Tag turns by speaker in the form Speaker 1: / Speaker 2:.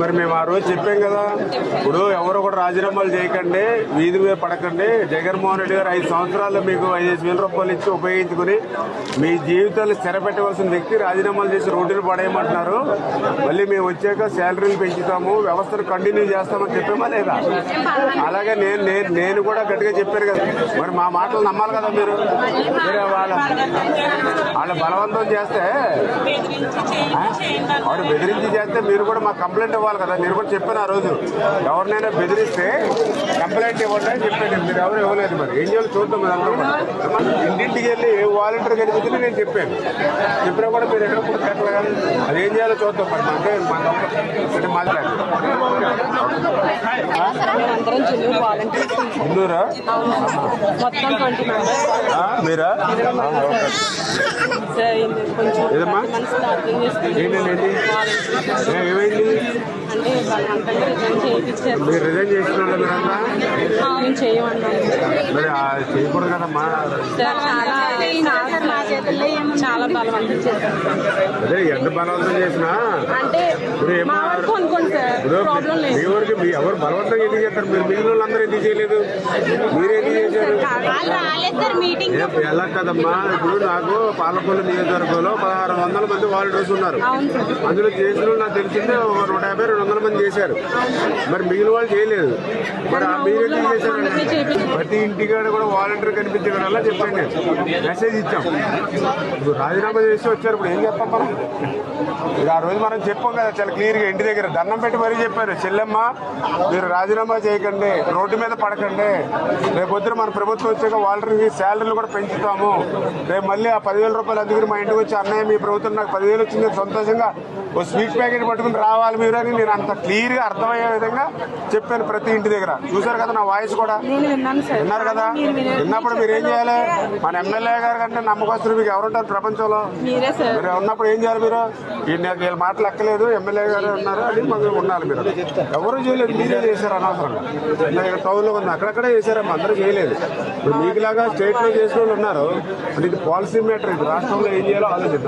Speaker 1: మరి మేము ఆ రోజు చెప్పాం కదా, ఇప్పుడు ఎవరు కూడా రాజీనామాలు చేయకండి, వీధి మీద పడకండి. జగన్మోహన్ రెడ్డి గారు 5 సంవత్సరాలు మీకు 5,000 రూపాయలు ఇచ్చి ఉపయోగించుకుని మీ జీవితాలు స్థిరపెట్టవలసిన వ్యక్తి రాజీనామాలు చేసి రోడ్డును పడేయమంటున్నారు. మళ్ళీ మేము వచ్చాక శాలరీలు పెంచుతాము, వ్యవస్థను కంటిన్యూ చేస్తామని చెప్పామా లేదా? అలాగే నేను కూడా గట్టిగా చెప్పాను కదా. మరి మా మాటలు నమ్మాలి కదా మీరు. వాళ్ళు బలవంతం చేస్తే, వాడు బెదిరించి చేస్తే మీరు కూడా మాకు కంప్లైంట్ ఇవ్వాలి కదా. నేను కూడా చెప్పాను ఆ రోజు, ఎవరినైనా బెదిరిస్తే కంప్లైంట్ ఇవ్వండి అని చెప్పాను. మీరు ఎవరు ఇవ్వలేదు. మరి ఏం చేయాలి చూద్దాం. ఇంటింటికి వెళ్ళి వాలంటీర్ కనిపించింది నేను చెప్పాను. చెప్పినా కూడా మీరు ఎక్కడ కూడా కట్టలేదు. అది ఏం చేయాలో చూద్దాం. మరి అంటే మాట్లాడారు ఇల్లూరా మీరా? ఏదమ్మా ఏంటండి? ఏమైంది? మీరు రిజైన్ చేసిన మీరన్నా మరి చేయకూడదు కదమ్మా.
Speaker 2: చాలా బలవంతం చేశారు.
Speaker 1: అదే ఎంత బలవంతం చేసినా మీ ఊరికి ఎవరు బలవంతంగా ఎందుకు చేస్తారు? మీరు మిగిలిన వాళ్ళందరూ ఎందుకు చేయలేదు? మీరేందుకు చేశారు? ఎలా కదమ్మా, ఇప్పుడు నాకు పాలకొల్లు నియోజకవర్గంలో 1600 మంది వాలంటీర్స్ ఉన్నారు. అందులో చేసిన వాళ్ళు నాకు తెలిసిందే 150-200 మంది చేశారు. మరి మిగిలిన వాళ్ళు చేయలేదు. మరి మీరెందుకు చేశారు? ప్రతి ఇంటికాడ కూడా వాలంటీర్ కనిపించడం వల్ల చెప్పండి, మెసేజ్ ఇచ్చాం. ఇప్పుడు రాజీనామా చేసి వచ్చారు. ఇప్పుడు ఏం చెప్పాం మనం? ఆ రోజు మనం చెప్పాం కదా చాలా క్లియర్గా, ఇంటి దగ్గర దండం పెట్టి మరీ చెప్పారు, చెల్లెమ్మ మీరు రాజీనామా చేయకండి, రోడ్డు మీద పడకండి. రేపు వద్దు మన ప్రభుత్వం వచ్చాక వాలంటీర్కి శాలరీలు కూడా పెంచుతాము. రేపు మళ్ళీ ఆ 10,000 రూపాయలు అందుకు మా ఇంటికి వచ్చి అన్నయ్య మీ ప్రభుత్వం నాకు 10,000 వచ్చింది, సంతోషంగా ఓ స్వీట్ ప్యాకెట్ పట్టుకుని రావాలి మీరు అని నేను అంత క్లియర్గా అర్థమయ్యే విధంగా చెప్పాను ప్రతి ఇంటి దగ్గర. చూసారు కదా నా వాయిస్ కూడా విన్నారు కదా. విన్నప్పుడు మీరు ఏం చేయాలి? మన ఎమ్మెల్యే గారు కంటే నమ్మకస్తులు మీకు ఎవరుంటారు ప్రపంచంలో? మీరు ఉన్నప్పుడు ఏం చేయాలి? మీరు వీళ్ళ మాటలు ఎక్కలేదు, ఎమ్మెల్యే గారు ఉన్నారు అని మాకు ఉండాలి. మీరు ఎవరు చేయలేదు, మీరే చేశారు అనవసరంగా. ఇక్కడ టౌన్లో ఉంది, అక్కడక్కడే చేశారమ్మా, అందరూ చేయలేదు. ఇప్పుడు మీకులాగా స్టేట్లో చేసిన వాళ్ళు ఉన్నారు. అంటే ఇది పాలసీ మ్యాటర్. ఇది రాష్ట్రంలో ఏం చేయాలో ఆలోచిద్దాం.